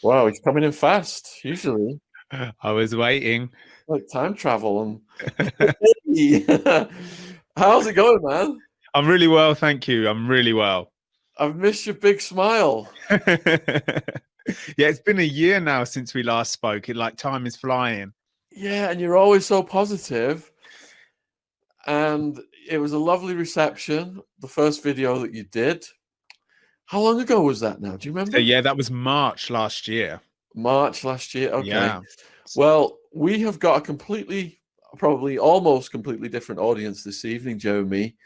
Wow, he's coming in fast, usually. I was waiting. Like time travel and hey. How's it going, man? I'm really well, thank you. I'm really well. I've missed your big smile. Yeah, it's been a year now since we last spoke. It like time is flying. Yeah, and you're always so positive. And it was a lovely reception, the first video that you did. How long ago was that now? Do you So remember? yeah, that was March last year. March last year. Okay. Yeah. Well, we have got a completely, probably almost completely different audience this evening, Jeremy.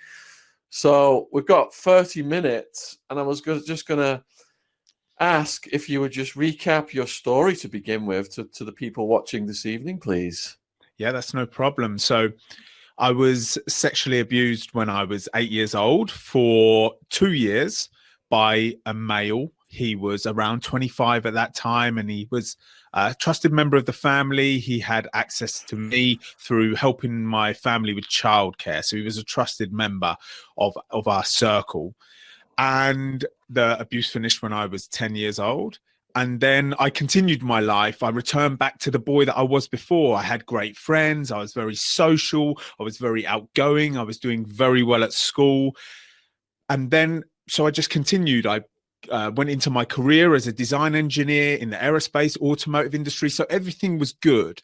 So we've got 30 minutes, and I was just going to ask if you would just recap your story to begin with to the people watching this evening, please. Yeah, that's no problem. So I was sexually abused when I was 8 years old for 2 years by a male. He was around 25 at that time, and he was a trusted member of the family. He had access to me through helping my family with childcare. So he was a trusted member of our circle. And the abuse finished when I was 10 years old. And then I continued my life. I returned back to the boy that I was before. I had great friends. I was very social. I was very outgoing. I was doing very well at school. And then, so I just continued. I went into my career as a design engineer in the aerospace, automotive industry. So everything was good.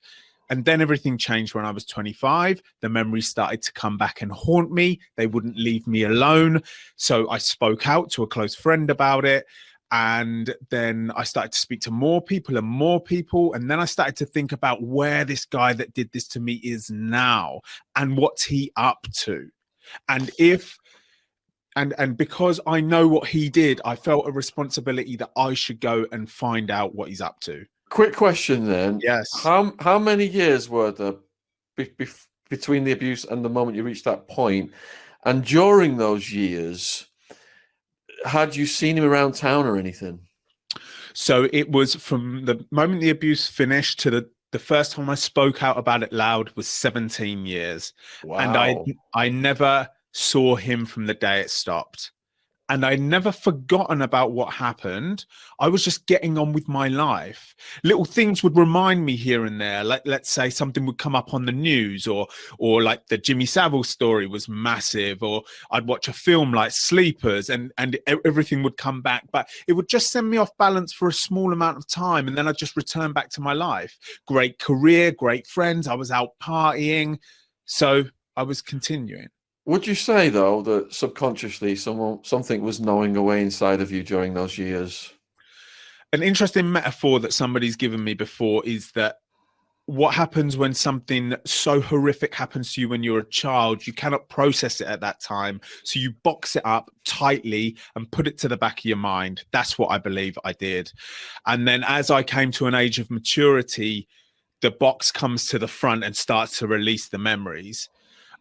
And then everything changed when I was 25. The memories started to come back and haunt me. They wouldn't leave me alone. So I spoke out to a close friend about it. And then I started to speak to more people and more people. And then I started to think about where this guy that did this to me is now and what's he up to. And if and because I know what he did, I felt a responsibility that I should go and find out what he's up to. Quick question then. Yes. How many years were there between the abuse and the moment you reached that point? And during those years, had you seen him around town or anything? So it was from the moment the abuse finished to the first time I spoke out about it loud was 17 years. And Wow. I never saw him from the day it stopped. And I'd never forgotten about what happened. I was just getting on with my life. Little things would remind me here and there. Like, let's say something would come up on the news, or like the Jimmy Savile story was massive, or I'd watch a film like Sleepers, and everything would come back. But it would just send me off balance for a small amount of time, and then I'd just return back to my life. Great career, great friends. I was out partying, so I was continuing. Would you say though that subconsciously something was gnawing away inside of you during those years? An interesting metaphor that somebody's given me before is that what happens when something so horrific happens to you when you're a child, you cannot process it at that time. So you box it up tightly and put it to the back of your mind. That's what I believe I did. And then as I came to an age of maturity, the box comes to the front and starts to release the memories.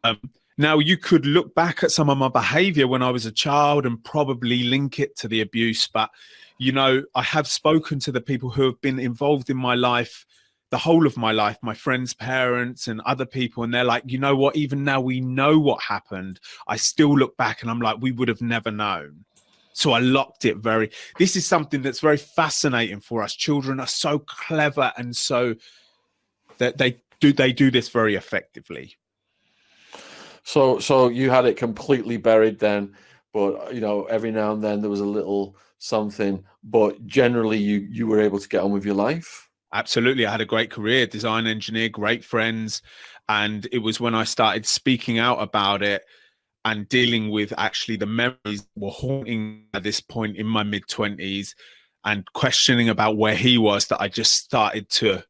Um, Now, you could look back at some of my behavior when I was a child and probably link it to the abuse. But, I have spoken to the people who have been involved in my life, the whole of my life, my friends' parents and other people. And they're like, you know what, even now we know what happened, I still look back and I'm like, we would have never known. So I locked it this is something that's very fascinating for us. Children are so clever, and so that they do this very effectively. So you had it completely buried then, but every now and then there was a little something, but generally you were able to get on with your life. Absolutely. I had a great career, design engineer, great friends. And it was when I started speaking out about it and dealing with actually the memories that were haunting at this point in my mid-20s and questioning about where he was that I just started to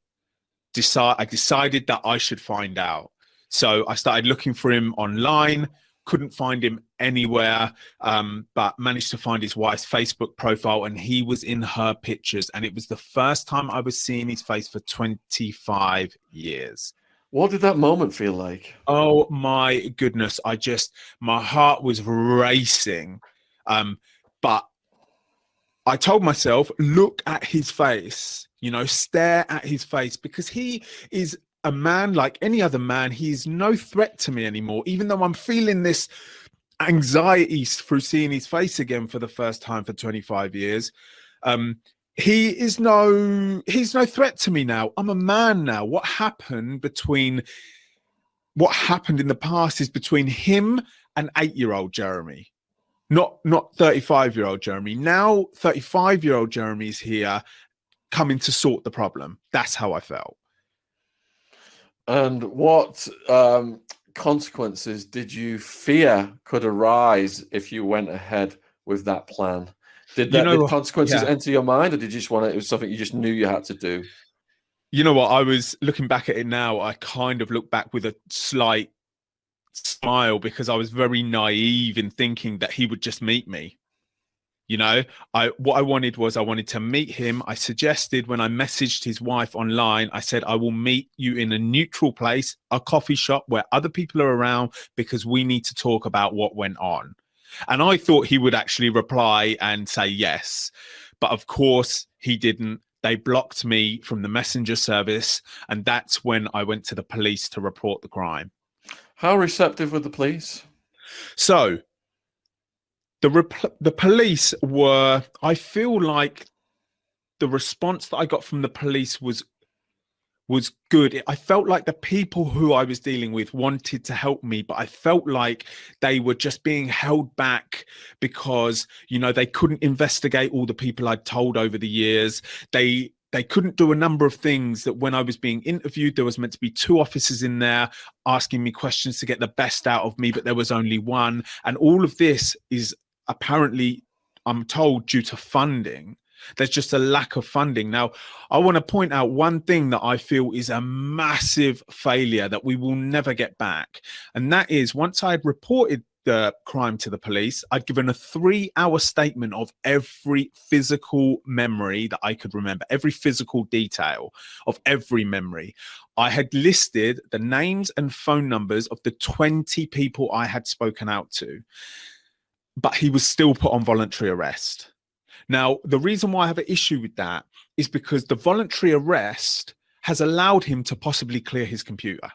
I decided that I should find out. So I started looking for him online, couldn't find him anywhere, but managed to find his wife's Facebook profile, and he was in her pictures. And it was the first time I was seeing his face for 25 years. What did that moment feel like? Oh my goodness. My heart was racing. But I told myself, look at his face, stare at his face, because he is a man like any other man. He's no threat to me anymore, even though I'm feeling this anxiety through seeing his face again for the first time for 25 years. he's no threat to me now. I'm a man now. What happened in the past is between him and 8-year-old Jeremy, not 35-year-old Jeremy. Now 35-year-old Jeremy is here coming to sort the problem. That's how I felt. And what consequences did you fear could arise if you went ahead with that plan? Did consequences enter your mind, or did you just want it was something you just knew you had to do? You know what? I was looking back at it now. I kind of look back with a slight smile because I was very naive in thinking that he would just meet me. You know, what I wanted to meet him. I suggested when I messaged his wife online, I said, I will meet you in a neutral place, a coffee shop where other people are around, because we need to talk about what went on. And I thought he would actually reply and say yes. But of course he didn't. They blocked me from the messenger service. And that's when I went to the police to report the crime. How receptive were the police? So the police were, I feel like the response that I got from the police was good. I felt like the people who I was dealing with wanted to help me, but I felt like they were just being held back because, you know, they couldn't investigate all the people I'd told over the years. They couldn't do a number of things that when I was being interviewed, there was meant to be 2 officers in there asking me questions to get the best out of me, but there was only one. And all of this is apparently, I'm told, due to funding. There's just a lack of funding. Now, I want to point out one thing that I feel is a massive failure that we will never get back. And that is, once I had reported the crime to the police, I'd given a 3-hour statement of every physical memory that I could remember, every physical detail of every memory. I had listed the names and phone numbers of the 20 people I had spoken out to, but he was still put on voluntary arrest. Now, the reason why I have an issue with that is because the voluntary arrest has allowed him to possibly clear his computer.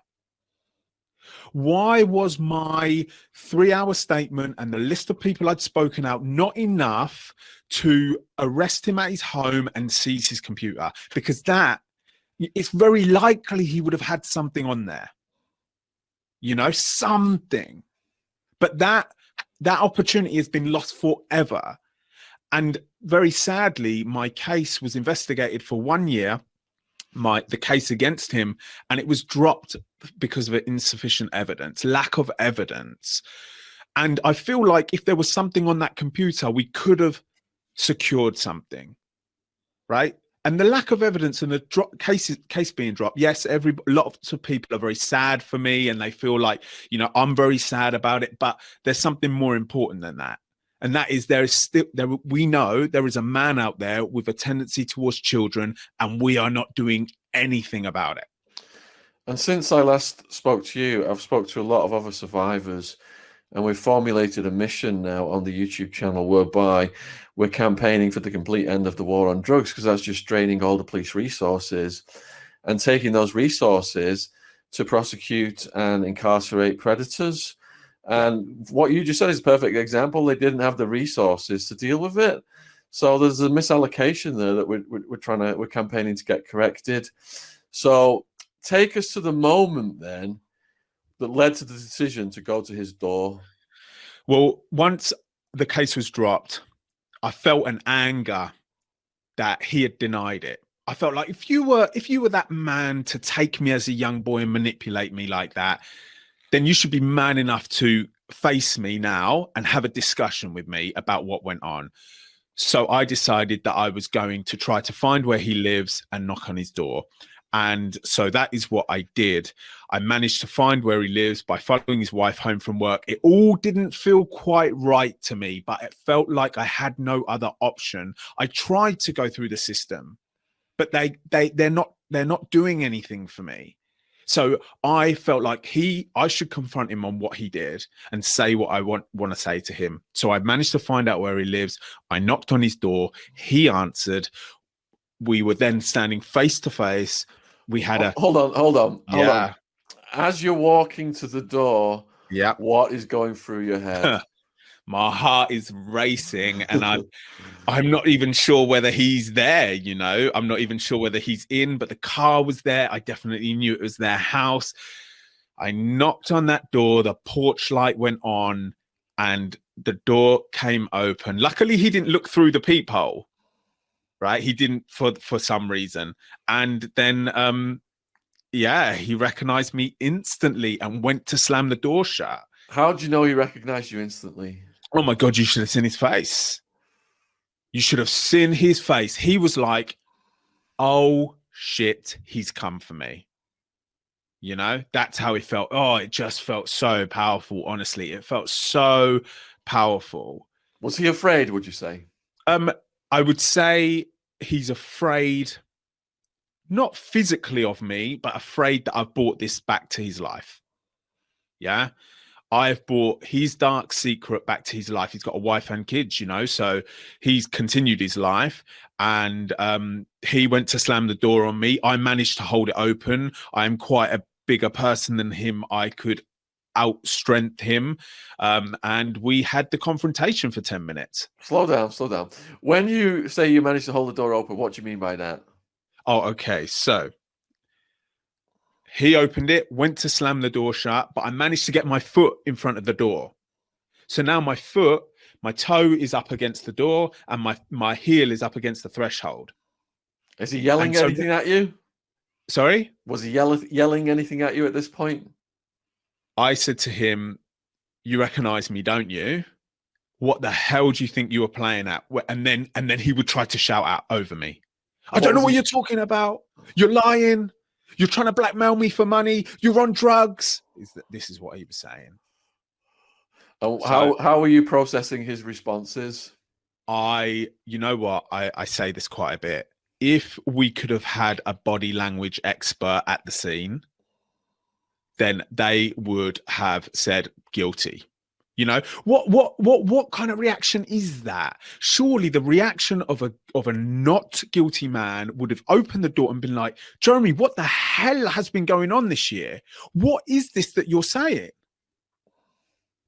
Why was my 3-hour statement and the list of people I'd spoken out not enough to arrest him at his home and seize his computer? Because it's very likely he would have had something on there, you know, something. But that opportunity has been lost forever. And very sadly, my case was investigated for 1 year, the case against him, and it was dropped because of insufficient evidence, lack of evidence. And I feel like if there was something on that computer, we could have secured something, right? And the lack of evidence and the case being dropped, yes, lots of people are very sad for me, and they feel like, you know, I'm very sad about it, but there's something more important than that. And that is, we know there is a man out there with a tendency towards children, and we are not doing anything about it. And since I last spoke to you, I've spoke to a lot of other survivors, and we've formulated a mission now on the YouTube channel whereby we're campaigning for the complete end of the war on drugs, because that's just draining all the police resources and taking those resources to prosecute and incarcerate predators. And what you just said is a perfect example. They didn't have the resources to deal with it. So there's a misallocation there that we're campaigning to get corrected. So take us to the moment then that led to the decision to go to his door. Well, once the case was dropped, I felt an anger that he had denied it. I felt like if you were that man to take me as a young boy and manipulate me like that, then you should be man enough to face me now and have a discussion with me about what went on. So I decided that I was going to try to find where he lives and knock on his door. And so that is what I did. I managed to find where he lives by following his wife home from work. It all didn't feel quite right to me, but it felt like I had no other option. I tried to go through the system, but they're not doing anything for me. So I felt like I should confront him on what he did and say what I want to say to him. So I managed to find out where he lives. I knocked on his door. He answered. We were then standing face to face. We had hold on. As you're walking to the door, yeah, what is going through your head? My heart is racing, and I'm not even sure whether he's there, you know. I'm not even sure whether he's in, but the car was there. I definitely knew it was their house. I knocked on that door, the porch light went on, and the door came open. Luckily, he didn't look through the peephole, right? He didn't for some reason. And then yeah, he recognized me instantly and went to slam the door shut. How did you know he recognized you instantly? Oh my God, you should have seen his face. You should have seen his face. He was like, oh shit, he's come for me. You know, that's how he felt. Oh, it just felt so powerful. Honestly, it felt so powerful. Was he afraid, would you say? I would say he's afraid, not physically of me, but afraid that I've brought this back to his life. Yeah. I've brought his dark secret back to his life. He's got a wife and kids, you know, so he's continued his life. And he went to slam the door on me. I managed to hold it open. I'm quite a bigger person than him. I could outstrength him. And we had the confrontation for 10 minutes. Slow down, slow down. When you say you managed to hold the door open, what do you mean by that? Oh, okay. So he opened it, went to slam the door shut, but I managed to get my foot in front of the door. So now my toe is up against the door, and my heel is up against the threshold. Is he yelling anything at you? Sorry? Was he yelling anything at you at this point? I said to him, you recognize me, don't you? What the hell do you think you were playing at? And then he would try to shout out over me. I don't know what you're talking about. You're lying. You're trying to blackmail me for money. You're on drugs. This is what he was saying. How are you processing his responses? You know what? I say this quite a bit. If we could have had a body language expert at the scene, then they would have said guilty. You know, what kind of reaction is that? Surely the reaction of a not guilty man would have opened the door and been like, Jeremy, what the hell has been going on this year? What is this that you're saying?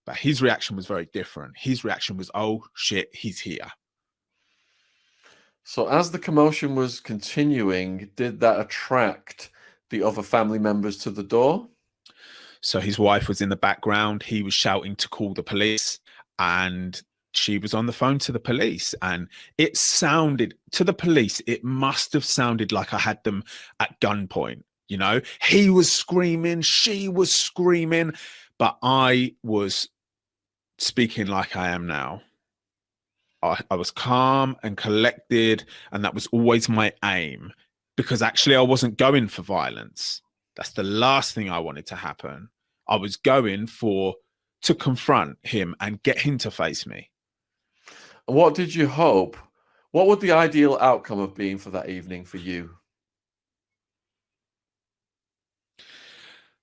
But his reaction was very different. His reaction was, oh shit, he's here. So as the commotion was continuing, did that attract the other family members to the door? So his wife was in the background. He was shouting to call the police, and she was on the phone to the police. And it sounded to the police, it must have sounded like I had them at gunpoint. You know, he was screaming, she was screaming, but I was speaking like I am now. I was calm and collected, and that was always my aim, because actually I wasn't going for violence. That's the last thing I wanted to happen. I was going to confront him and get him to face me. What did you hope? What would the ideal outcome have been for that evening for you?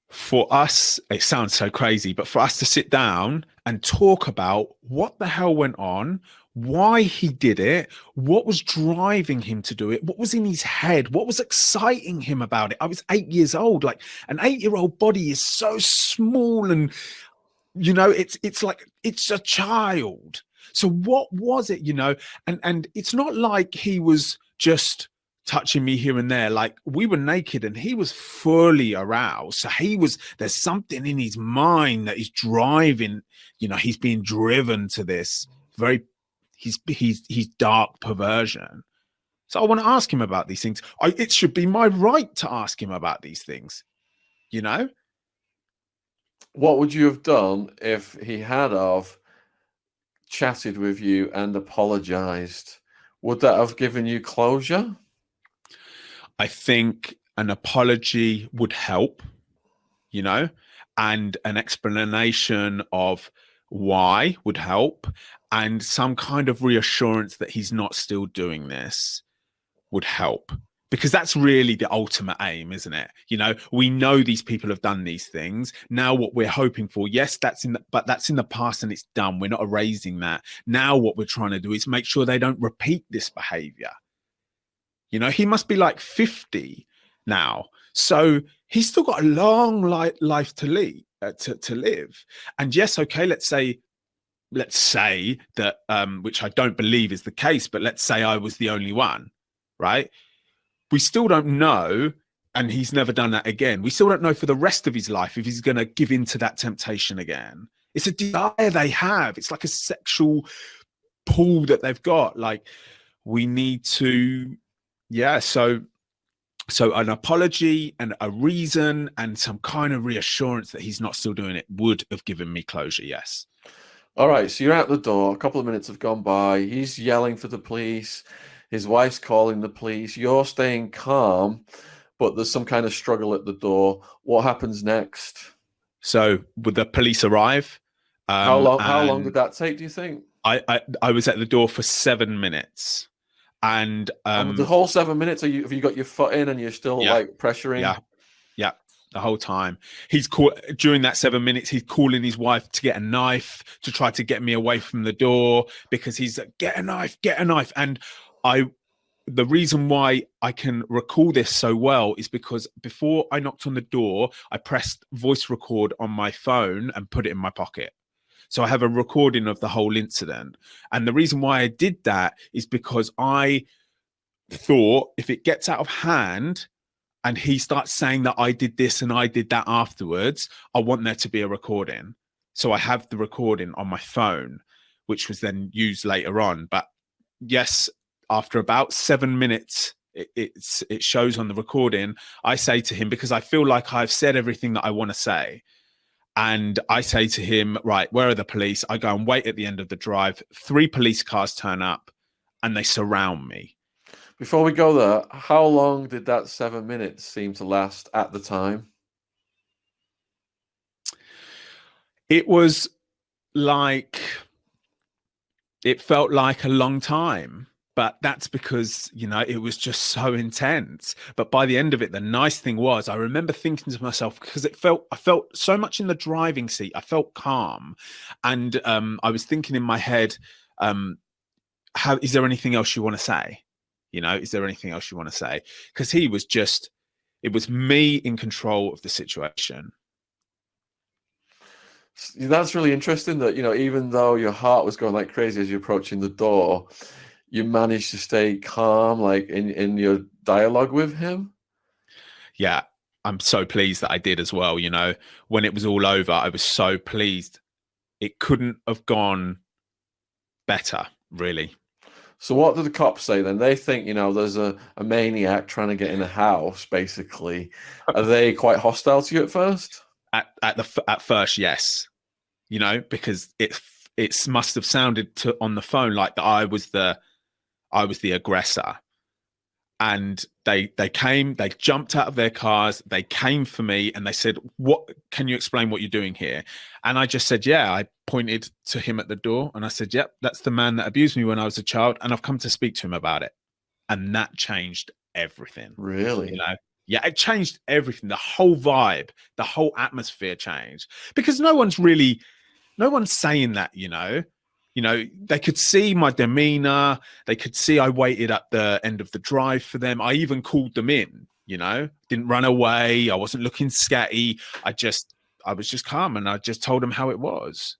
For us, it sounds so crazy, but for us to sit down and talk about what the hell went on, why he did it, what was driving him to do it, what was in his head, what was exciting him about it. I was 8 years old. Like, an 8-year-old body is so small, and you know, it's like it's a child. So what was it, you know? And it's not like he was just touching me here and there. Like, we were naked and he was fully aroused. So there's something in his mind that is driving, you know, he's being driven to this he's dark perversion. So I want to ask him about these things. It should be my right to ask him about these things, you know? What would you have done if he had of chatted with you and apologized? Would that have given you closure? I think an apology would help, you know, and an explanation of why would help, and some kind of reassurance that he's not still doing this would help, because that's really the ultimate aim, isn't it? You know, we know these people have done these things. Now what we're hoping for, yes, that's in the past and it's done. We're not erasing that. Now what we're trying to do is make sure they don't repeat this behavior. You know, he must be like 50 now. So he's still got a long life to live. And yes, okay, let's say let's say that, which I don't believe is the case, but let's say I was the only one, right? We still don't know, and he's never done that again. We still don't know for the rest of his life if he's going to give in to that temptation again. It's a desire they have. It's like a sexual pull that they've got. Like, we need to, yeah. So an apology and a reason and some kind of reassurance that he's not still doing it would have given me closure. Yes. All right, so you're out the door. A couple of minutes have gone by. He's yelling for the police. His wife's calling the police. You're staying calm, but there's some kind of struggle at the door. What happens next? So would the police arrive? How long did that take, do you think? I was at the door for 7 minutes. And the whole 7 minutes, have you got your foot in and you're still like pressuring? Yeah, the whole time. During that 7 minutes, he's calling his wife to get a knife to try to get me away from the door, because he's like, get a knife. And the reason why I can recall this so well is because before I knocked on the door, I pressed voice record on my phone and put it in my pocket. So I have a recording of the whole incident. And the reason why I did that is because I thought, if it gets out of hand and he starts saying that I did this and I did that afterwards, I want there to be a recording. So I have the recording on my phone, which was then used later on. But yes, after about 7 minutes, it shows on the recording, I say to him, because I feel like I've said everything that I want to say. And I say to him, right, where are the police? I go and wait at the end of the drive. 3 police cars turn up and they surround me. Before we go there, how long did that 7 minutes seem to last at the time? It was like, it felt like a long time. But that's because, it was just so intense. But by the end of it, the nice thing was, I remember thinking to myself, because I felt so much in the driving seat, I felt calm. And I was thinking in my head, is there anything else you want to say? Is there anything else you want to say? Because it was me in control of the situation. That's really interesting that, even though your heart was going like crazy as you're approaching the door, you managed to stay calm, like in your dialogue with him. Yeah, I'm so pleased that I did as well. When it was all over, I was so pleased. It couldn't have gone better, really. So what do the cops say then? They think, there's a maniac trying to get in a house, basically. Are they quite hostile to you at first? At first, yes. Because it must have sounded on the phone like that I was the aggressor. And they came, they jumped out of their cars, they came for me and they said, "What, can you explain what you're doing here?" And I just said, yeah, I pointed to him at the door and I said, yep, that's the man that abused me when I was a child. And I've come to speak to him about it. And that changed everything. Really? Yeah, it changed everything. The whole vibe, the whole atmosphere changed, because no one's saying that, they could see my demeanor. They could see I waited at the end of the drive for them. I even called them in, didn't run away. I wasn't looking scatty. I was just calm and I just told them how it was.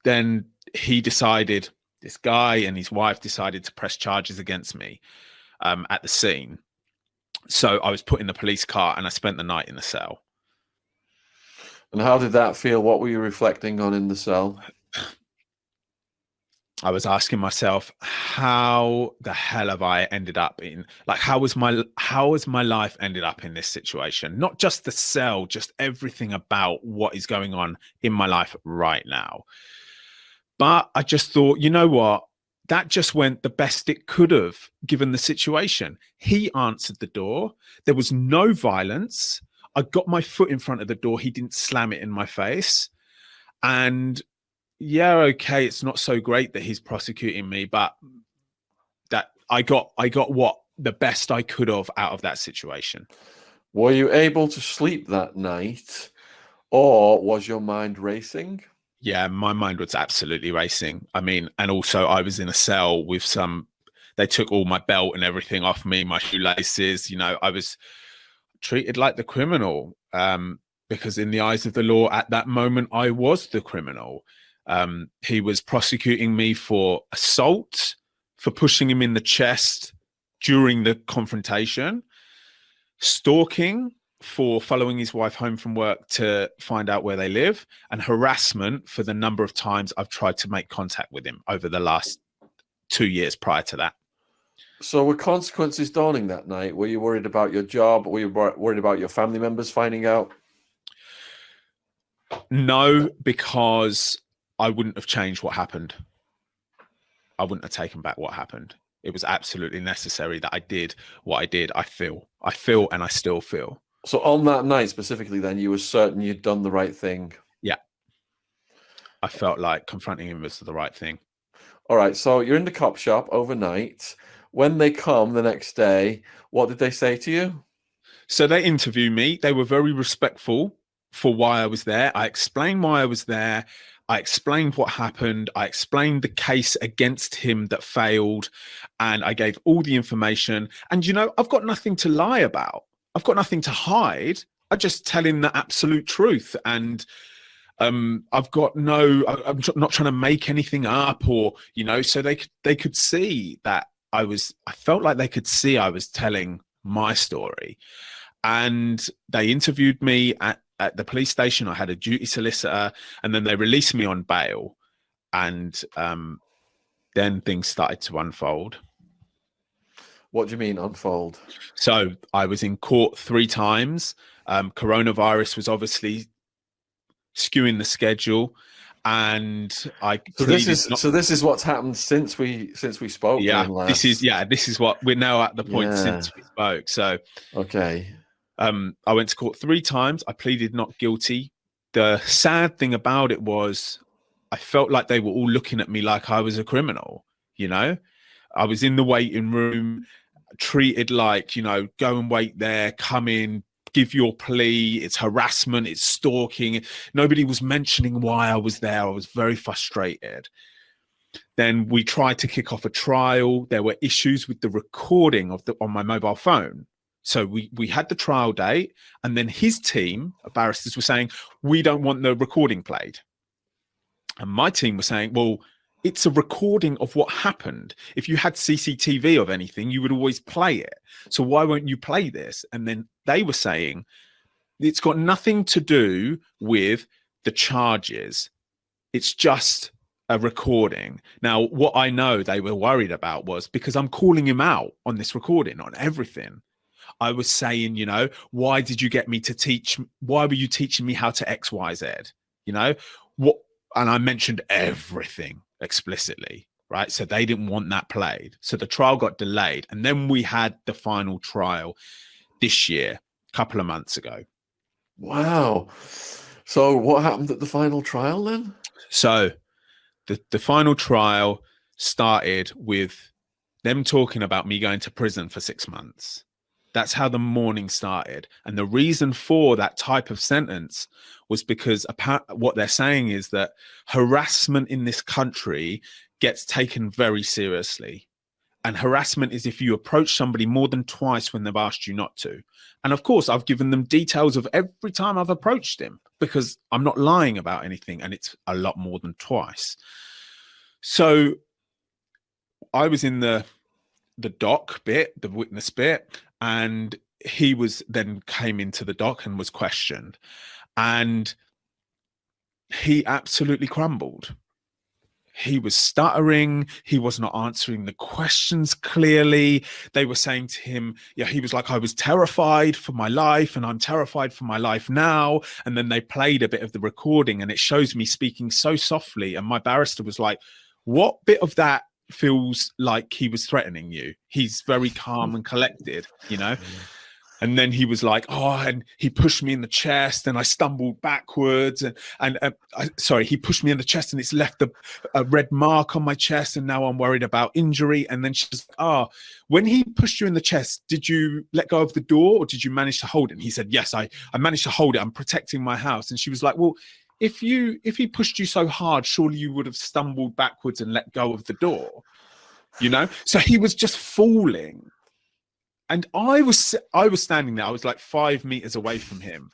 Then this guy and his wife decided to press charges against me at the scene. So I was put in the police car and I spent the night in the cell. And how did that feel? What were you reflecting on in the cell? I was asking myself, how the hell have I ended up in, like, how has my life ended up in this situation? Not just the cell, just everything about what is going on in my life right now. But I just thought, you know what? That just went the best it could have, given the situation. He answered the door. There was no violence. I got my foot in front of the door. He didn't slam it in my face. And yeah, okay, it's not so great that he's prosecuting me, but that I got what the best I could have out of that situation. Were you able to sleep that night, or was your mind racing? Yeah, my mind was absolutely racing. I mean, and also I was in a cell with they took all my belt and everything off me, my shoelaces. I was treated like the criminal, because in the eyes of the law at that moment, I was the criminal. He was prosecuting me for assault, for pushing him in the chest during the confrontation, stalking for following his wife home from work to find out where they live, and harassment for the number of times I've tried to make contact with him over the last 2 years prior to that. So were consequences dawning that night? Were you worried about your job? Were you worried about your family members finding out? No, because I wouldn't have changed what happened. I wouldn't have taken back what happened. It was absolutely necessary that I did what I did. I feel, and I still feel. So on that night specifically, then, you were certain you'd done the right thing? Yeah. I felt like confronting him was the right thing. All right. So you're in the cop shop overnight. When they come the next day, what did they say to you? So they interviewed me. They were very respectful for why I was there. I explained why I was there. I explained what happened. I explained the case against him that failed. And I gave all the information. And, you know, I've got nothing to lie about. I've got nothing to hide. I just tell him the absolute truth. And I've got I'm not trying to make anything up, or, you know, so they could see that I felt like they could see I was telling my story. And they interviewed me at the police station. I had a duty solicitor, and then they released me on bail. And then things started to unfold. What do you mean unfold? So I was in court 3 times. Coronavirus was obviously skewing the schedule, and so this is what's happened since we spoke. Yeah, this is what we're now at the point since we spoke. So okay. I went to court 3 times. I pleaded not guilty. The sad thing about it was I felt like they were all looking at me like I was a criminal. You know, I was in the waiting room, treated like, you know, go and wait there, come in, give your plea. It's harassment, it's stalking. Nobody was mentioning why I was there. I was very frustrated. Then we tried to kick off a trial. There were issues with the recording on my mobile phone. So we had the trial date, and then his team of barristers were saying, we don't want the recording played. And my team was saying, well, it's a recording of what happened. If you had CCTV of anything, you would always play it. So why won't you play this? And then they were saying, it's got nothing to do with the charges. It's just a recording. Now, what I know they were worried about was, because I'm calling him out on this recording, on everything. I was saying, you know, why did you get me to teach? Why were you teaching me how to X, Y, Z? You know, what? And I mentioned everything explicitly, right? So they didn't want that played. So the trial got delayed. And then we had the final trial this year, a couple of months ago. Wow. So what happened at the final trial then? So the final trial started with them talking about me going to prison for 6 months. That's how the morning started. And the reason for that type of sentence was because what they're saying is that harassment in this country gets taken very seriously. And harassment is if you approach somebody more than twice when they've asked you not to. And of course, I've given them details of every time I've approached him, because I'm not lying about anything, and it's a lot more than twice. So I was in the dock bit, the witness bit, and he was then came into the dock and was questioned, and he absolutely crumbled. He was stuttering. He was not answering the questions clearly. They were saying to him, yeah, he was like, I was terrified for my life, and I'm terrified for my life now. And then they played a bit of the recording, and it shows me speaking so softly. And my barrister was like, what bit of that feels like he was threatening you? He's very calm and collected, you know? And then he was like, oh, and he pushed me in the chest, and I stumbled backwards. He pushed me in the chest, and it's left a red mark on my chest, and now I'm worried about injury. And then she's like, when he pushed you in the chest, did you let go of the door, or did you manage to hold it? And he said, yes, I managed to hold it. I'm protecting my house. And she was like, well, if he pushed you so hard, surely you would have stumbled backwards and let go of the door, you know? So he was just falling. And I was standing there. I was like 5 meters away from him.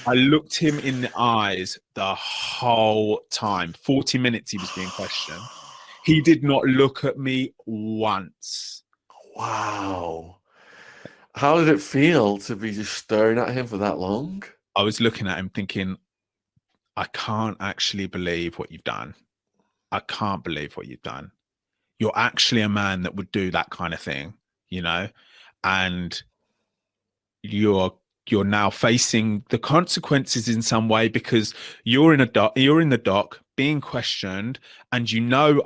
I looked him in the eyes the whole time. 40 minutes he was being questioned. He did not look at me once. Wow. How did it feel to be just staring at him for that long? I was looking at him thinking, I can't actually believe what you've done. I can't believe what you've done. You're actually a man that would do that kind of thing, you know? And you're now facing the consequences in some way because you're in the dock being questioned, and you know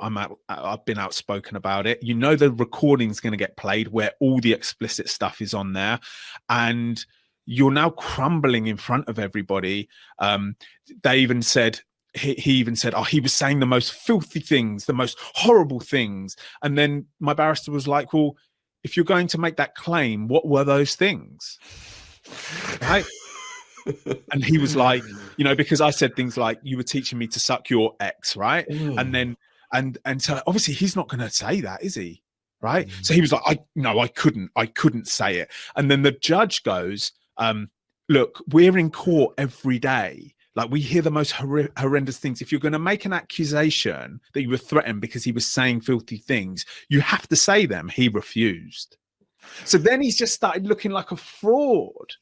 I've been outspoken about it. You know the recording's going to get played where all the explicit stuff is on there, and you're now crumbling in front of everybody. They even said he even said, oh, he was saying the most filthy things, the most horrible things. And then my barrister was like, well, if you're going to make that claim, what were those things? Right? And he was like, you know, because I said things like, you were teaching me to suck your ex, right? And then, and so obviously he's not going to say that, is he? Right? So he was like, I couldn't say it. And then the judge goes, look, we're in court every day. Like, we hear the most horrendous things. If you're going to make an accusation that you were threatened because he was saying filthy things, you have to say them. He refused. So then he's just started looking like a fraud.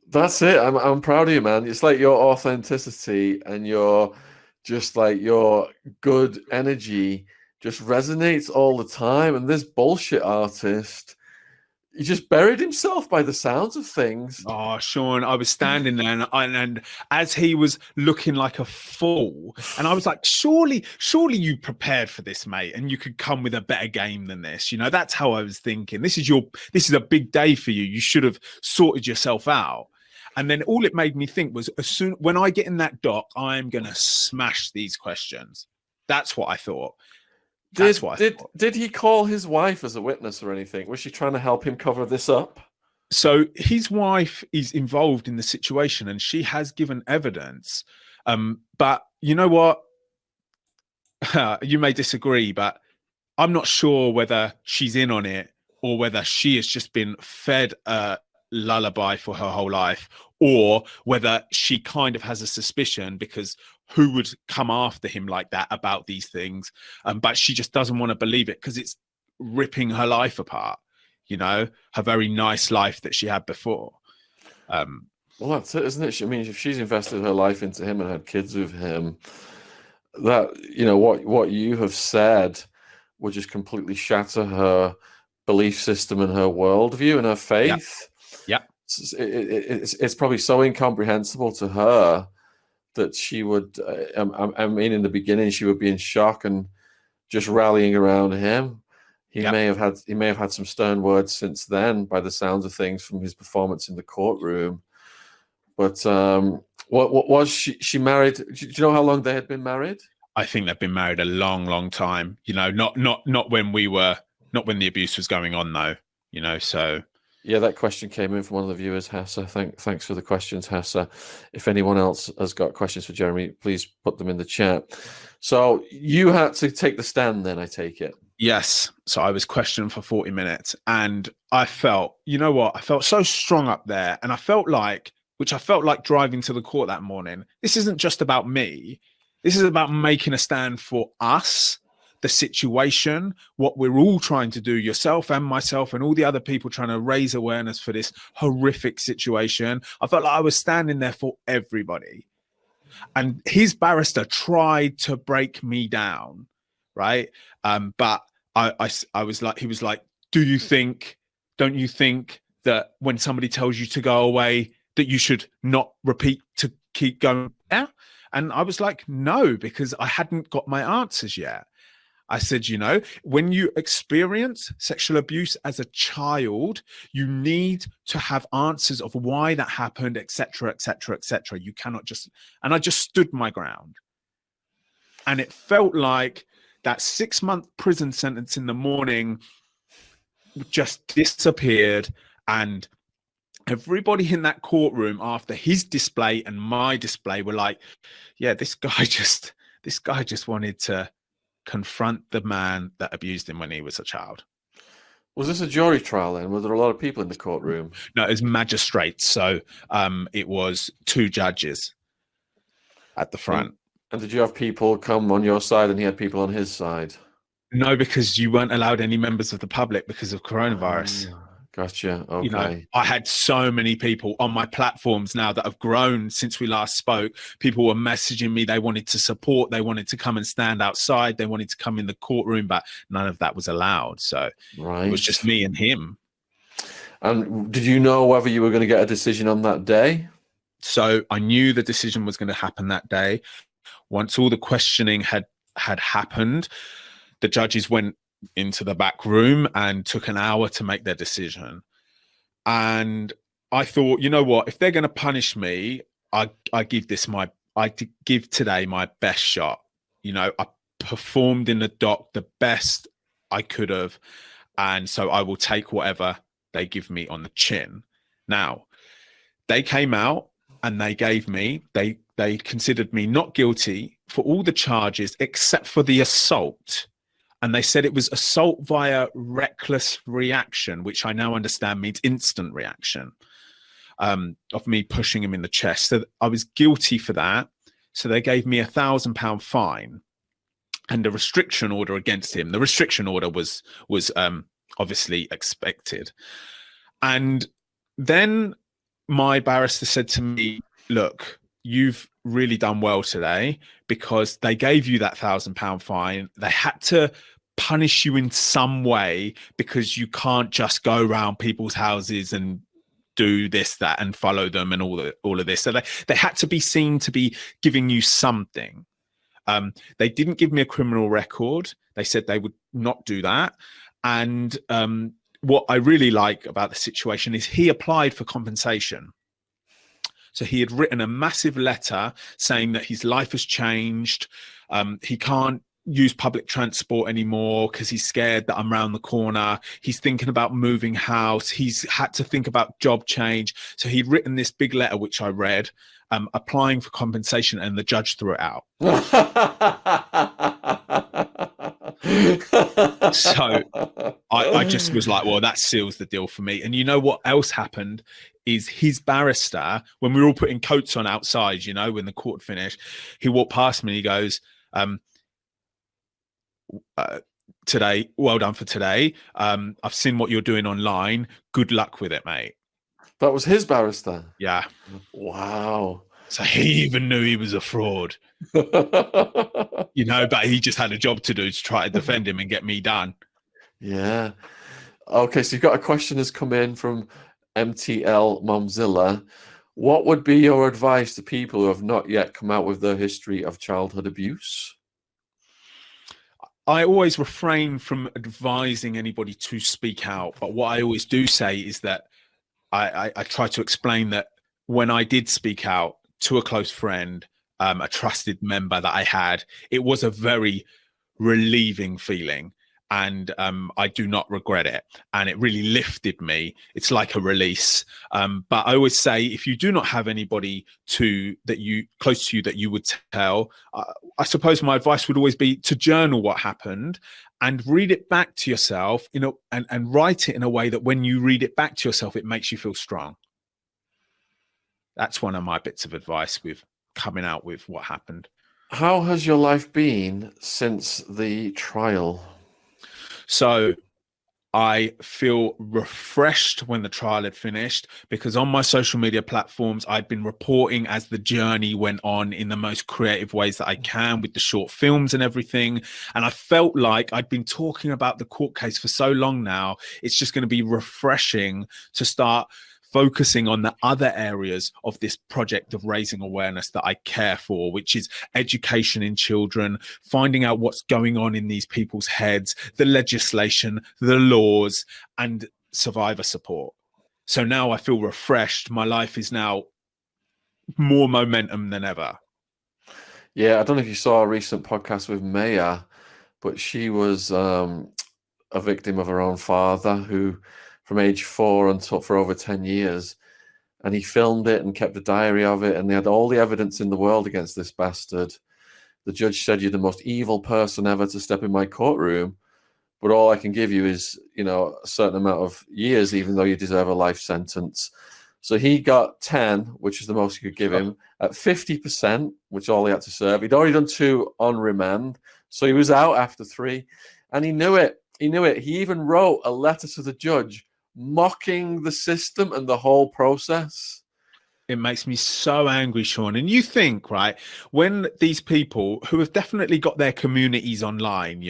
That's it. I'm proud of you, man. It's like your authenticity and your just like your good energy just resonates all the time. And this bullshit artist, he just buried himself by the sounds of things. Oh, Shaun, I was standing there and as he was looking like a fool, and I was like, surely you prepared for this, mate, and you could come with a better game than this. You know, that's how I was thinking. This is a big day for you. You should have sorted yourself out. And then all it made me think was, when I get in that dock, I'm going to smash these questions. That's what I thought. Did he call his wife as a witness or anything? Was she trying to help him cover this up? So his wife is involved in the situation and she has given evidence. But you know what? You may disagree, but I'm not sure whether she's in on it or whether she has just been fed a lullaby for her whole life, or whether she kind of has a suspicion because who would come after him like that about these things? But she just doesn't want to believe it because it's ripping her life apart, you know, her very nice life that she had before. Well, that's it, isn't it? I mean, if she's invested her life into him and had kids with him, that, you know, what you have said would just completely shatter her belief system and her worldview and her faith. Yeah. It's probably so incomprehensible to her that she would, I mean, in the beginning, she would be in shock and just rallying around him. He may have had some stern words since then, by the sounds of things from his performance in the courtroom. But what was she married? Do you know how long they had been married? I think they've been married a long, long time. You know, not when when the abuse was going on, though. You know, so. Yeah, that question came in from one of the viewers, Hessa. Thanks for the questions, Hessa. If anyone else has got questions for Jeremy, please put them in the chat. So you had to take the stand then, I take it? Yes. So I was questioned for 40 minutes and I felt, you know what? I felt so strong up there, and I felt like driving to the court that morning, this isn't just about me. This is about making a stand for us, the situation, what we're all trying to do, yourself and myself and all the other people trying to raise awareness for this horrific situation. I felt like I was standing there for everybody. And his barrister tried to break me down, right? But I was like, he was like, don't you think that when somebody tells you to go away, that you should not repeat to keep going there? And I was like, no, because I hadn't got my answers yet. I said, you know, when you experience sexual abuse as a child, you need to have answers of why that happened, etc., etc., etc. You cannot just, and I just stood my ground. And it felt like that 6-month prison sentence in the morning just disappeared. And everybody in that courtroom after his display and my display were like, yeah, this guy just wanted to confront the man that abused him when he was a child. Was this a jury trial then? Were there a lot of people in the courtroom? No, it was magistrates. So it was 2 judges at the front. And did you have people come on your side and he had people on his side? No, because you weren't allowed any members of the public because of coronavirus. Gotcha. Okay. You know, I had so many people on my platforms now that have grown since we last spoke. People were messaging me. They wanted to support. They wanted to come and stand outside. They wanted to come in the courtroom, but none of that was allowed. So it was just me and him. And did you know whether you were going to get a decision on that day? So I knew the decision was going to happen that day. Once all the questioning had happened, the judges went into the back room and took an hour to make their decision. And I thought, you know what, if they're going to punish me, I give today my best shot. You know, I performed in the dock the best I could have. And so I will take whatever they give me on the chin. Now, they came out and they considered me not guilty for all the charges except for the assault. And they said it was assault via reckless reaction, which I now understand means instant reaction, of me pushing him in the chest. So I was guilty for that. So they gave me £1,000 fine and a restriction order against him. The restriction order was obviously expected. And then my barrister said to me, look, you've really done well today because they gave you that £1,000 fine. They had to punish you in some way because you can't just go around people's houses and do this, that, and follow them and all of this. So they had to be seen to be giving you something. They didn't give me a criminal record. They said they would not do that. And what I really like about the situation is he applied for compensation. So he had written a massive letter saying that his life has changed. He can't use public transport anymore because he's scared that I'm around the corner. He's thinking about moving house. He's had to think about job change. So he'd written this big letter, which I read, applying for compensation, and the judge threw it out. So I just was like, well, that seals the deal for me. And you know what else happened is his barrister, when we were all putting coats on outside, you know, when the court finished, he walked past me and he goes, today, well done for today. I've seen what you're doing online. Good luck with it, mate. That was his barrister? Yeah. Wow. So he even knew he was a fraud. You know, but he just had a job to do to try to defend him and get me done. Yeah. Okay, so you've got a question has come in from MTL Momzilla. What would be your advice to people who have not yet come out with their history of childhood abuse? I always refrain from advising anybody to speak out. But what I always do say is that I try to explain that when I did speak out to a close friend, a trusted member that I had, it was a very relieving feeling. And I do not regret it. And it really lifted me. It's like a release. But I always say, if you do not have anybody close to you that you would tell, I suppose my advice would always be to journal what happened and read it back to yourself, you know, and write it in a way that when you read it back to yourself, it makes you feel strong. That's one of my bits of advice with coming out with what happened. How has your life been since the trial? So I feel refreshed when the trial had finished, because on my social media platforms, I'd been reporting as the journey went on in the most creative ways that I can, with the short films and everything. And I felt like I'd been talking about the court case for so long now, it's just going to be refreshing to start focusing on the other areas of this project of raising awareness that I care for, which is education in children, finding out what's going on in these people's heads, the legislation, the laws, and survivor support. So now I feel refreshed. My life is now more momentum than ever. Yeah, I don't know if you saw a recent podcast with Maya, but she was a victim of her own father, who from age 4 until for over 10 years. And he filmed it and kept a diary of it. And they had all the evidence in the world against this bastard. The judge said, "You're the most evil person ever to step in my courtroom." but all I can give you is, a certain amount of years, even though you deserve a life sentence. So he got 10, which is the most you could give him, at 50%, which is all he had to serve. He'd already done 2 on remand, so he was out after 3, and he knew it. He knew it. He even wrote a letter to the judge mocking the system and the whole process. It makes me so angry, Shaun. And you think, right, when these people who have definitely got their communities online,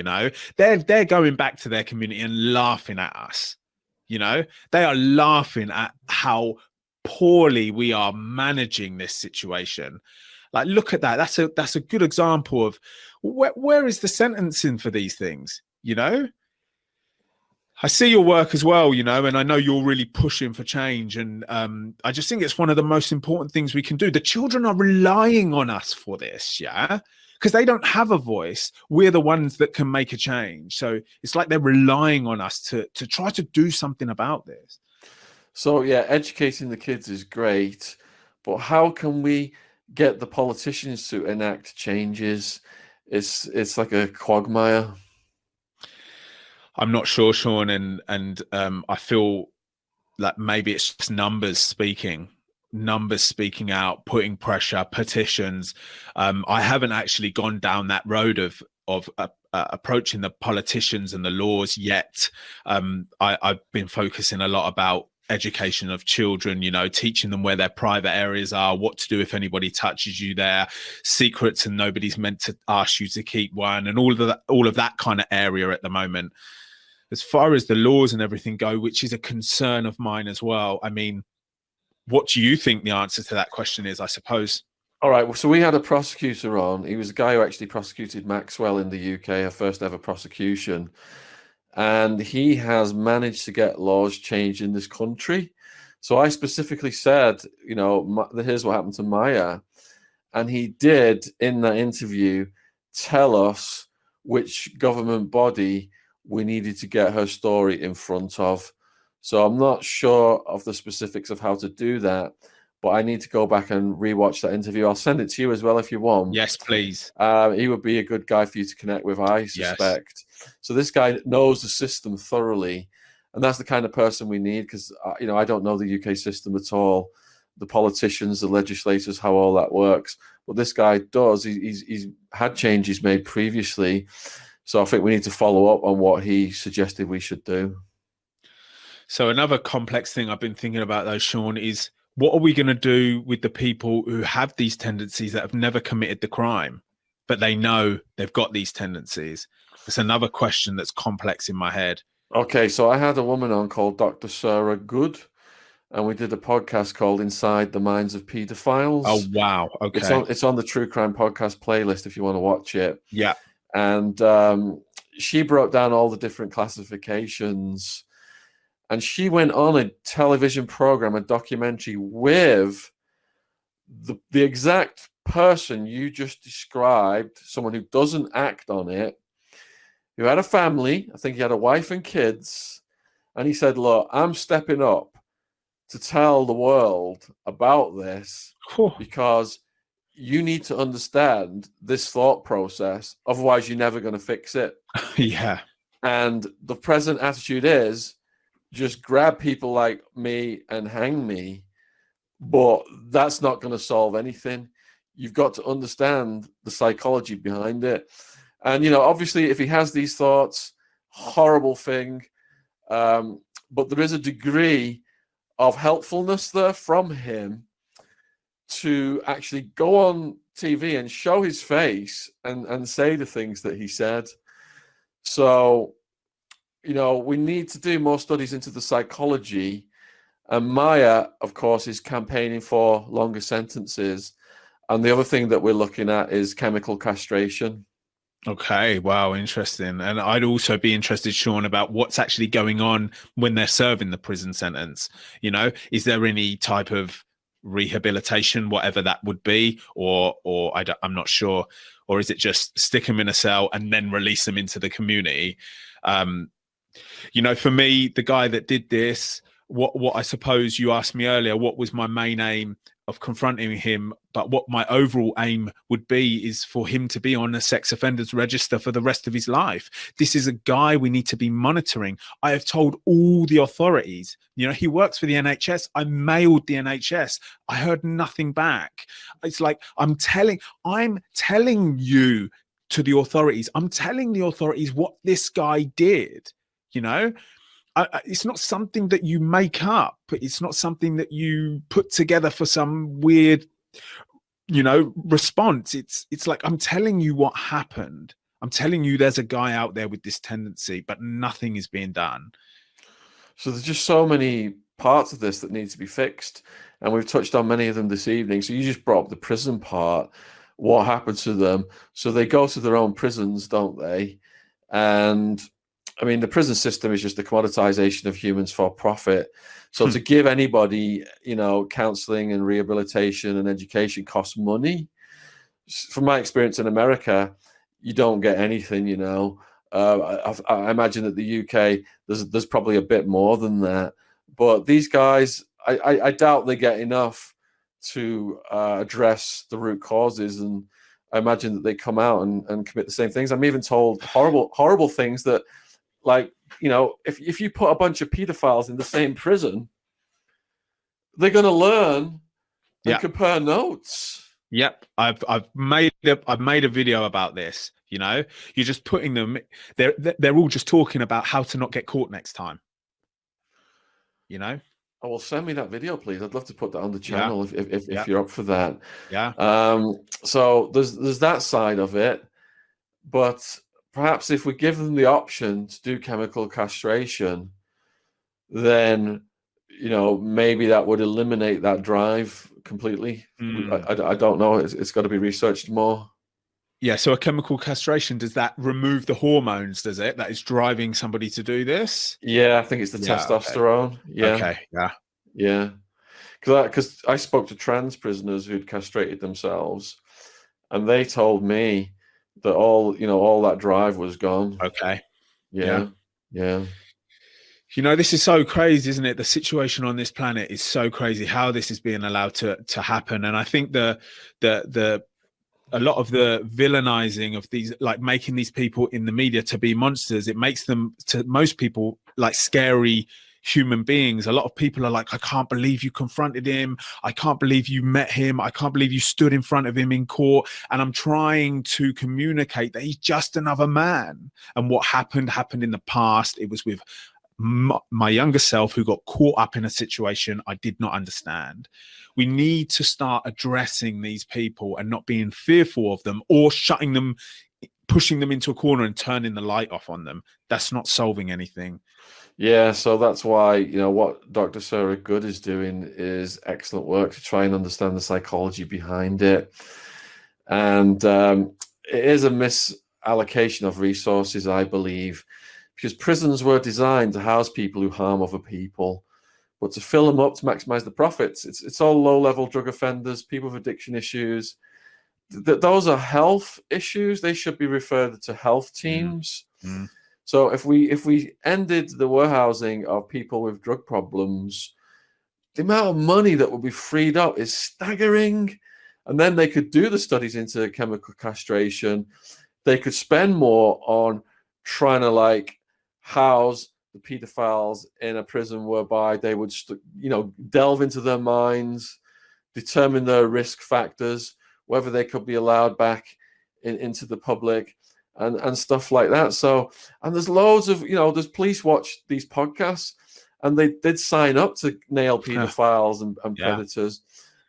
they're going back to their community and laughing at us. They are laughing at how poorly we are managing this situation. Like, look at that. That's a good example of where is the sentencing for these things, I see your work as well, and I know you're really pushing for change. And I just think it's one of the most important things we can do. The children are relying on us for this, yeah? Because they don't have a voice. We're the ones that can make a change. So it's like they're relying on us to try to do something about this. So, yeah, educating the kids is great, but how can we get the politicians to enact changes? It's like a quagmire. I'm not sure, Shaun, and I feel like maybe it's just numbers speaking out, putting pressure, petitions. I haven't actually gone down that road of approaching the politicians and the laws yet. I've been focusing a lot about education of children, teaching them where their private areas are, what to do if anybody touches you there, secrets and nobody's meant to ask you to keep one, and all of that kind of area at the moment. As far as the laws and everything go, which is a concern of mine as well. I mean, what do you think the answer to that question is, I suppose? All right. So we had a prosecutor on. He was a guy who actually prosecuted Maxwell in the UK, her first ever prosecution. And he has managed to get laws changed in this country. So I specifically said, here's what happened to Maya. And he did, in that interview, tell us which government body we needed to get her story in front of. So I'm not sure of the specifics of how to do that, but I need to go back and rewatch that interview. I'll send it to you as well if you want. Yes, please. He would be a good guy for you to connect with, I suspect. Yes. So this guy knows the system thoroughly, and that's the kind of person we need, because I don't know the UK system at all, the politicians, the legislators, how all that works. But this guy does. He's had changes made previously. So I think we need to follow up on what he suggested we should do. So another complex thing I've been thinking about, though, Shaun, is what are we going to do with the people who have these tendencies that have never committed the crime, but they know they've got these tendencies? It's another question that's complex in my head. Okay, so I had a woman on called Dr. Sarah Good, and we did a podcast called Inside the Minds of Pedophiles. Oh, wow. Okay. It's on the True Crime Podcast playlist if you want to watch it. Yeah. And she broke down all the different classifications, and she went on a television program, a documentary, with the exact person you just described, someone who doesn't act on it, who had a family. I think he had a wife and kids, and he said, look, I'm stepping up to tell the world about this because you need to understand this thought process. Otherwise, you're never going to fix it. Yeah. And the present attitude is just grab people like me and hang me. But that's not going to solve anything. You've got to understand the psychology behind it. And, obviously, if he has these thoughts, horrible thing. But there is a degree of helpfulness there from him to actually go on TV and show his face and say the things that he said. So, we need to do more studies into the psychology. And Maya, of course, is campaigning for longer sentences. And the other thing that we're looking at is chemical castration. Okay, wow, interesting. And I'd also be interested, Shaun, about what's actually going on when they're serving the prison sentence. Is there any type of rehabilitation, whatever that would be, or I'm not sure, or is it just stick them in a cell and then release them into the community? For me, the guy that did this, what I suppose you asked me earlier, what was my main aim of confronting him, but what my overall aim would be is for him to be on a sex offenders register for the rest of his life. This is a guy we need to be monitoring. I have told all the authorities, he works for the NHS. I mailed the NHS. I heard nothing back. It's like, I'm telling you to the authorities, I'm telling the authorities what this guy did, it's not something that you make up. It's not something that you put together for some weird, response. It's like, I'm telling you what happened. I'm telling you there's a guy out there with this tendency, but nothing is being done. So there's just so many parts of this that need to be fixed. And we've touched on many of them this evening. So you just brought up the prison part. What happened to them? So they go to their own prisons, don't they? And I mean, the prison system is just the commoditization of humans for profit. So to give anybody, counseling and rehabilitation and education costs money. From my experience in America, you don't get anything, I imagine that the UK, there's probably a bit more than that. But these guys, I doubt they get enough to address the root causes. And I imagine that they come out and commit the same things. I'm even told horrible things that, like, if you put a bunch of pedophiles in the same prison, they're going to learn and compare notes. Yep, I've made a video about this. You're just putting them. They're all just talking about how to not get caught next time. Oh, well, send me that video, please. I'd love to put that on the channel if you're up for that. Yeah. So there's that side of it, but perhaps if we give them the option to do chemical castration, then, maybe that would eliminate that drive completely. I don't know. It's got to be researched more. Yeah, so a chemical castration, does that remove the hormones, does it, that is driving somebody to do this? Yeah, I think it's the testosterone. Okay. Yeah. Okay, yeah. Because I spoke to trans prisoners who'd castrated themselves, and they told me that all that drive was gone. Okay. Yeah. This is so crazy, isn't it? The situation on this planet is so crazy, how this is being allowed to happen. And I think a lot of the villainizing of these, like making these people in the media to be monsters, it makes them, to most people, like scary human beings. A lot of people are like, I can't believe you confronted him. I can't believe you met him. I can't believe you stood in front of him in court. And I'm trying to communicate that he's just another man. And what happened in the past. It was with my younger self who got caught up in a situation I did not understand. We need to start addressing these people and not being fearful of them or shutting them, pushing them into a corner and turning the light off on them. That's not solving anything. Yeah, so that's why, what Dr. Sarah Good is doing is excellent work to try and understand the psychology behind it. And it is a misallocation of resources, I believe, because prisons were designed to house people who harm other people, but to fill them up to maximize the profits. It's all low-level drug offenders, people with addiction issues. Those are health issues. They should be referred to health teams. Mm. So if we ended the warehousing of people with drug problems, the amount of money that would be freed up is staggering. And then they could do the studies into chemical castration. They could spend more on trying to house the pedophiles in a prison whereby they would, delve into their minds, determine their risk factors, whether they could be allowed back into the public and stuff like that. So, and there's loads of, there's police watch these podcasts and they did sign up to nail pedophiles and predators,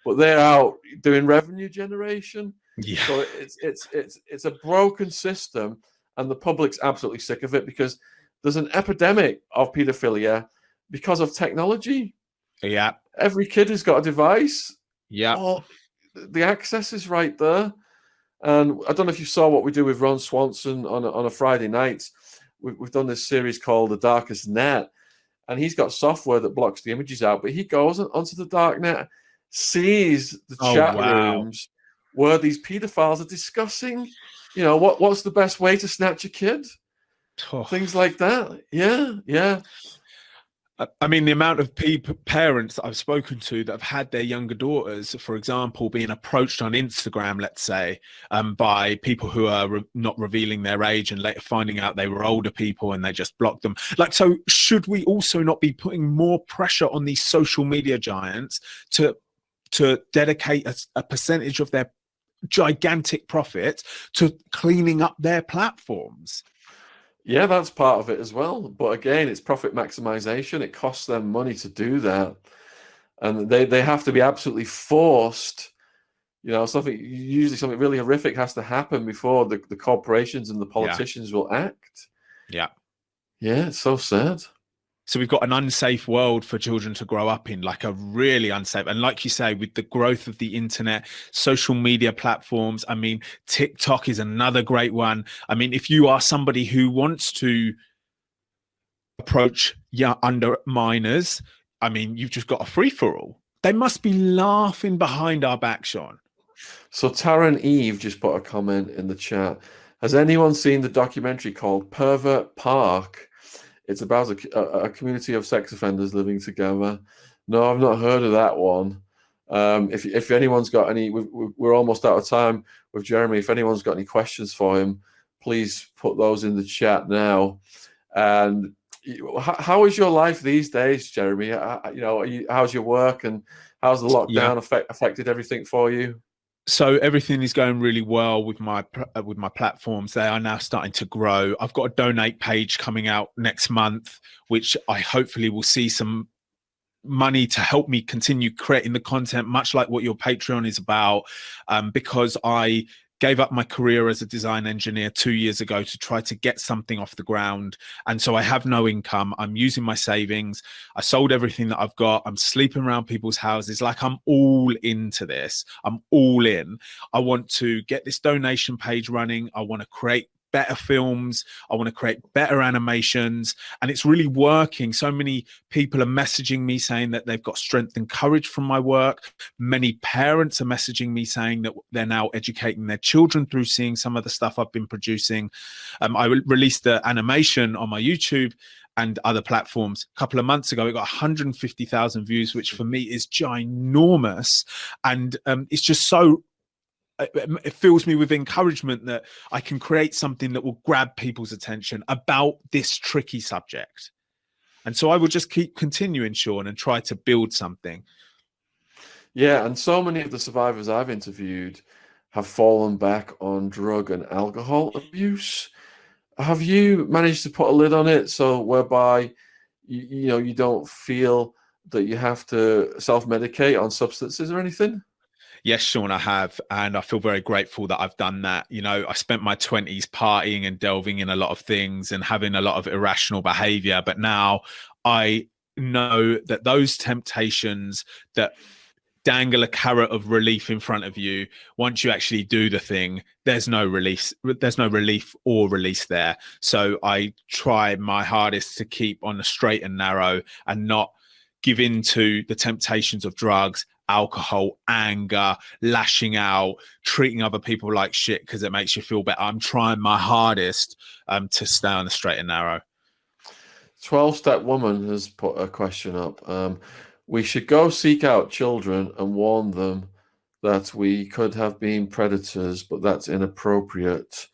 but they're out doing revenue generation. Yeah. So it's a broken system and the public's absolutely sick of it because there's an epidemic of pedophilia because of technology. Yeah. Every kid has got a device. Yeah. Oh, the access is right there. And I don't know if you saw what we do with Ron Swanson on a Friday night. We've done this series called The Darkest Net. And he's got software that blocks the images out. But he goes onto the dark net, sees the chat rooms where these pedophiles are discussing, what's the best way to snatch a kid? Things like that. Yeah. I mean, the amount of parents that I've spoken to that have had their younger daughters, for example, being approached on Instagram, let's say, by people who are not revealing their age and later finding out they were older people and they just blocked them. Like, so should we also not be putting more pressure on these social media giants to dedicate a percentage of their gigantic profit to cleaning up their platforms? Yeah, that's part of it as well. But again, it's profit maximization. It costs them money to do that. And they have to be absolutely forced. You know, usually something really horrific has to happen before the corporations and the politicians will act. Yeah. Yeah, it's so sad. So we've got an unsafe world for children to grow up in, like a really unsafe. And like you say, with the growth of the internet, social media platforms, I mean, TikTok is another great one. I mean, if you are somebody who wants to approach under minors, I mean, you've just got a free-for-all. They must be laughing behind our back, Shaun. So Taryn Eve just put a comment in the chat. Has anyone seen the documentary called Pervert Park? It's about a community of sex offenders living together. No, I've not heard of that one. If anyone's got any, we're almost out of time with Jeremy. If anyone's got any questions for him, please put those in the chat now. And how is your life these days, Jeremy? You know, how's your work and how's the lockdown affected everything for you? So everything is going really well with my platforms. They are now starting to grow. I've got a donate page coming out next month, which I hopefully will see some money to help me continue creating the content, much like what your Patreon is about, because I gave up my career as a design engineer 2 years ago to try to get something off the ground. And so I have no income. I'm using my savings. I sold everything that I've got. I'm sleeping around people's houses. Like, I'm all into this. I'm all in. I want to get this donation page running. I want to create better films. I want to create better animations, and it's really working. So many people are messaging me saying that they've got strength and courage from my work. Many parents are messaging me saying that they're now educating their children through seeing some of the stuff I've been producing. I released the animation on my YouTube and other platforms a couple of months ago. It got 150,000 views, which for me is ginormous, and it's just so it fills me with encouragement that I can create something that will grab people's attention about this tricky subject. And so I will just keep continuing, Shaun, and try to build something. Yeah, and so many of the survivors I've interviewed have fallen back on drug and alcohol abuse. Have you managed to put a lid on it so whereby you don't feel that you have to self-medicate on substances or anything? Yes, Shaun, I have. And I feel very grateful that I've done that. You know, I spent my 20s partying and delving in a lot of things and having a lot of irrational behavior. But now I know that those temptations that dangle a carrot of relief in front of you, once you actually do the thing, there's no release. There's no relief or release there. So I try my hardest to keep on the straight and narrow and not give in to the temptations of drugs, alcohol, anger, lashing out, treating other people like shit because it makes you feel better. I'm trying my hardest to stay on the straight and narrow. 12-Step Woman has put a question up. We should go seek out children and warn them that we could have been predators, but that's inappropriate.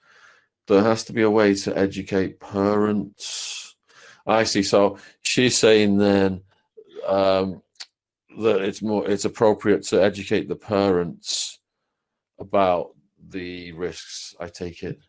There has to be a way to educate parents. I see. So she's saying then that it's appropriate to educate the parents about the risks, I take it.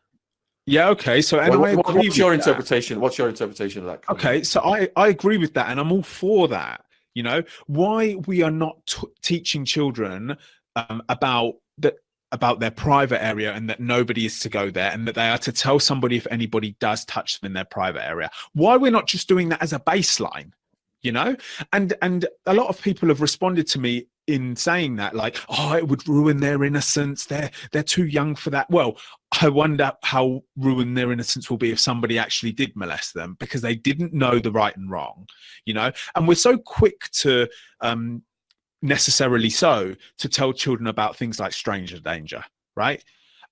Yeah, okay. So what's your interpretation? What's your interpretation of that comment? Okay, so I agree with that, and I'm all for that. You know, why we are not teaching children about their private area and that nobody is to go there and that they are to tell somebody if anybody does touch them in their private area. Why we're not just doing that as a baseline? You know, and a lot of people have responded to me in saying that, like, oh, it would ruin their innocence. They're too young for that. Well, I wonder how ruined their innocence will be if somebody actually did molest them because they didn't know the right and wrong, you know. And we're so quick to necessarily so to tell children about things like stranger danger, right?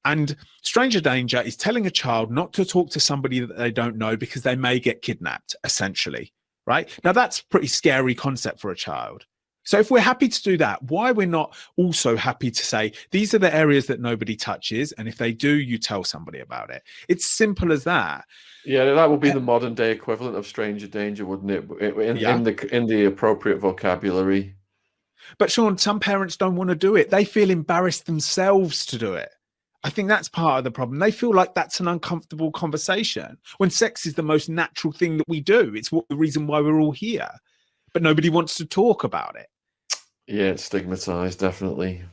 And stranger danger is telling a child not to talk to somebody that they don't know because they may get kidnapped, essentially. right? Now, that's a pretty scary concept for a child. So if we're happy to do that, why we're not also happy to say, these are the areas that nobody touches, and if they do, you tell somebody about it. It's simple as that. Yeah, that would be the modern day equivalent of stranger danger, wouldn't it? Yeah. In the appropriate vocabulary. But Shaun, some parents don't want to do it. They feel embarrassed themselves to do it. I think that's part of the problem. They feel like that's an uncomfortable conversation when sex is the most natural thing that we do. It's the reason why we're all here, but nobody wants to talk about it. Yeah, it's stigmatized, definitely.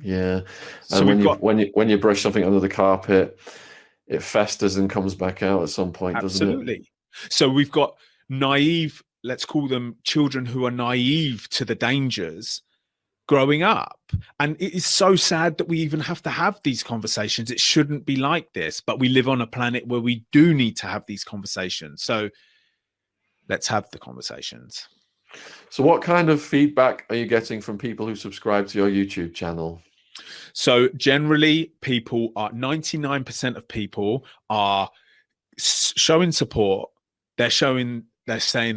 Yeah, So and when you brush something under the carpet, it festers and comes back out at some point, doesn't it? Absolutely. So we've got naive, let's call them children who are naive to the dangers growing up. And it is so sad that we even have to have these conversations. It shouldn't be like this, but we live on a planet where we do need to have these conversations. So let's have the conversations. So what kind of feedback are you getting from people who subscribe to your YouTube channel? So generally, 99% of people are showing support. They're saying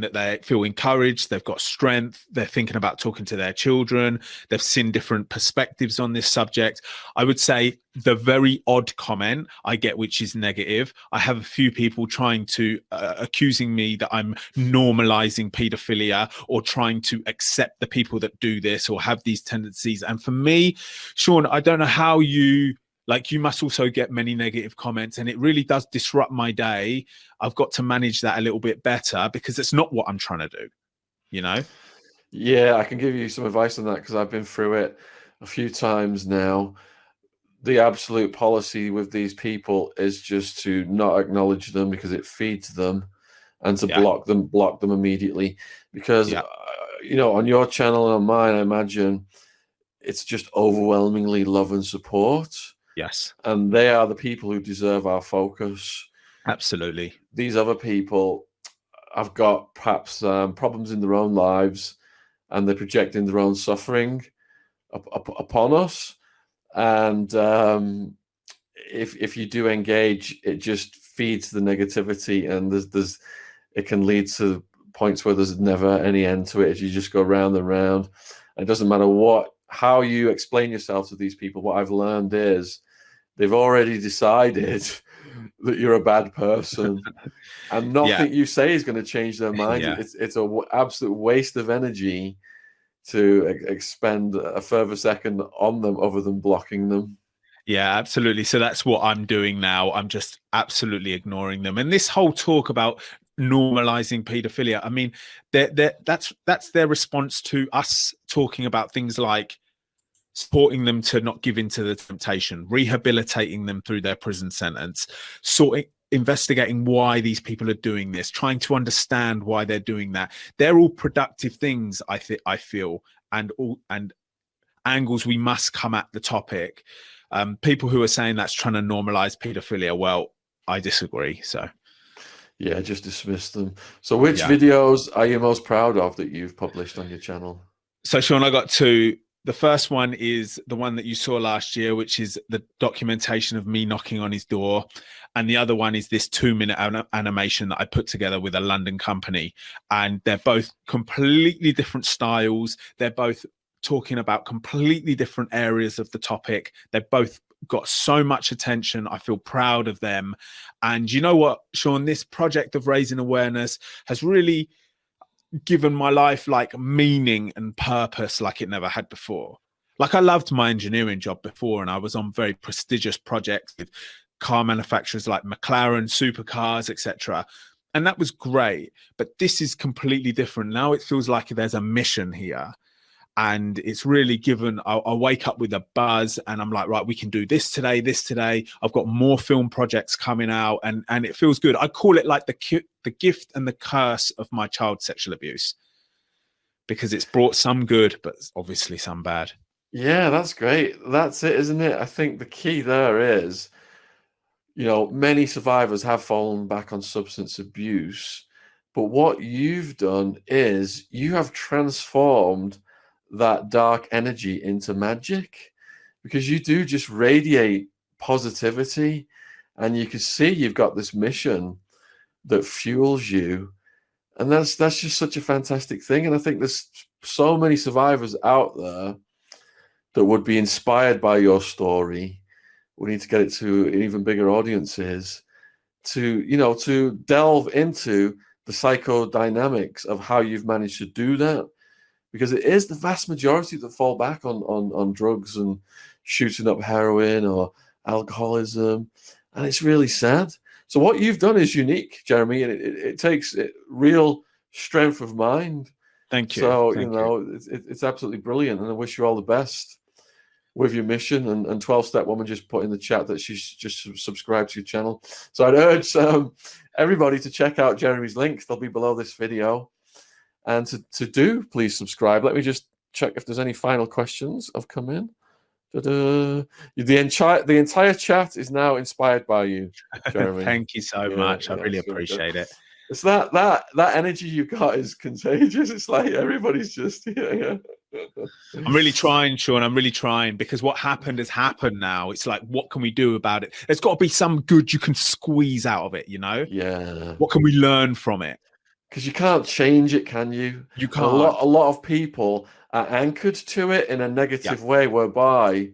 that they feel encouraged, they've got strength, they're thinking about talking to their children, they've seen different perspectives on this subject. I would say the very odd comment I get, which is negative. I have a few people trying to accusing me that I'm normalizing pedophilia or trying to accept the people that do this or have these tendencies. And for me, Shaun, I don't know how you must also get many negative comments, and it really does disrupt my day. I've got to manage that a little bit better because it's not what I'm trying to do, you know? Yeah, I can give you some advice on that because I've been through it a few times now. The absolute policy with these people is just to not acknowledge them because it feeds them, and to block them immediately. Because, on your channel and on mine, I imagine it's just overwhelmingly love and support. Yes. And they are the people who deserve our focus. Absolutely. These other people have got perhaps problems in their own lives, and they're projecting their own suffering upon us. And if you do engage, it just feeds the negativity, and it can lead to points where there's never any end to it as you just go round and round. It doesn't matter how you explain yourself to these people. What I've learned is they've already decided that you're a bad person, and nothing you say is going to change their mind. Yeah. It's an absolute waste of energy to expend a further second on them other than blocking them. Yeah, absolutely. So that's what I'm doing now. I'm just absolutely ignoring them. And this whole talk about normalizing pedophilia, I mean, that's their response to us talking about things like supporting them to not give in to the temptation, rehabilitating them through their prison sentence, investigating why these people are doing this, trying to understand why they're doing that. They're all productive things, I feel, and angles we must come at the topic. People who are saying that's trying to normalize pedophilia, well, I disagree. So yeah, just dismiss them. So which videos are you most proud of that you've published on your channel? So Shaun, I got two. The first one is the one that you saw last year, which is the documentation of me knocking on his door. And the other one is this 2-minute animation that I put together with a London company. And they're both completely different styles. They're both talking about completely different areas of the topic. They've both got so much attention. I feel proud of them. And you know what, Shaun, this project of raising awareness has really given my life like meaning and purpose like it never had before. Like I loved my engineering job before, and I was on very prestigious projects with car manufacturers like McLaren, supercars, etc. And that was great. But this is completely different. Now it feels like there's a mission here. And it's really given, I wake up with a buzz and I'm like, right, we can do this today. I've got more film projects coming out, and it feels good. I call it like the gift and the curse of my child sexual abuse, because it's brought some good, but obviously some bad. Yeah, that's great. That's it, isn't it? I think the key there is, many survivors have fallen back on substance abuse, but what you've done is you have transformed that dark energy into magic, because you do just radiate positivity, and you can see you've got this mission that fuels you, And that's just such a fantastic thing. And I think there's so many survivors out there that would be inspired by your story. We need to get it to even bigger audiences to delve into the psychodynamics of how you've managed to do that, because it is the vast majority that fall back on drugs and shooting up heroin or alcoholism, and it's really sad. So what you've done is unique, Jeremy, and it takes real strength of mind. Thank you. So Thank you. it's absolutely brilliant, and I wish you all the best with your mission. And 12-Step Woman just put in the chat that she's just subscribed to your channel. So I'd urge everybody to check out Jeremy's links. They'll be below this video. And to please subscribe. Let me just check if there's any final questions have come in. The entire chat is now inspired by you, Jeremy. Thank you so much. I really appreciate it. It's that energy you got is contagious. It's like everybody's just I'm really trying, Shaun. I'm really trying, because what happened has happened now. It's like, what can we do about it? There's got to be some good you can squeeze out of it, Yeah. What can we learn from it? Because you can't change it, can you? You can't. A lot of people are anchored to it in a negative way, whereby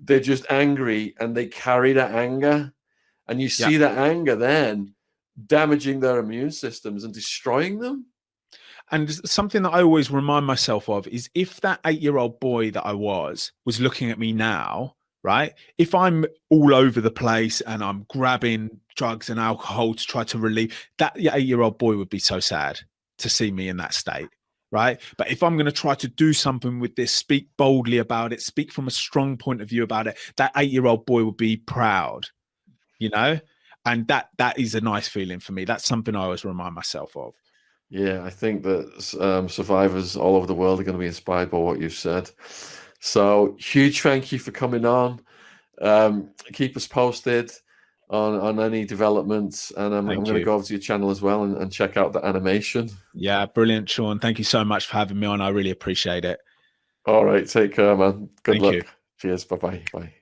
they're just angry and they carry that anger, and you see that anger then damaging their immune systems and destroying them. And something that I always remind myself of is, if that 8-year-old boy that I was looking at me now, right? If I'm all over the place and I'm grabbing drugs and alcohol to try to relieve, that 8-year-old boy would be so sad to see me in that state, right? But if I'm going to try to do something with this, speak boldly about it, speak from a strong point of view about it, that 8-year-old boy would be proud, And that is a nice feeling for me. That's something I always remind myself of. Yeah, I think that survivors all over the world are going to be inspired by what you've said. So huge thank you for coming on. Keep us posted on any developments, and I'm going to go over to your channel as well and check out the animation. Yeah, brilliant, Shaun. Thank you so much for having me on. I really appreciate it. All right, take care, man. Good luck. You. Cheers. Bye-bye. Bye.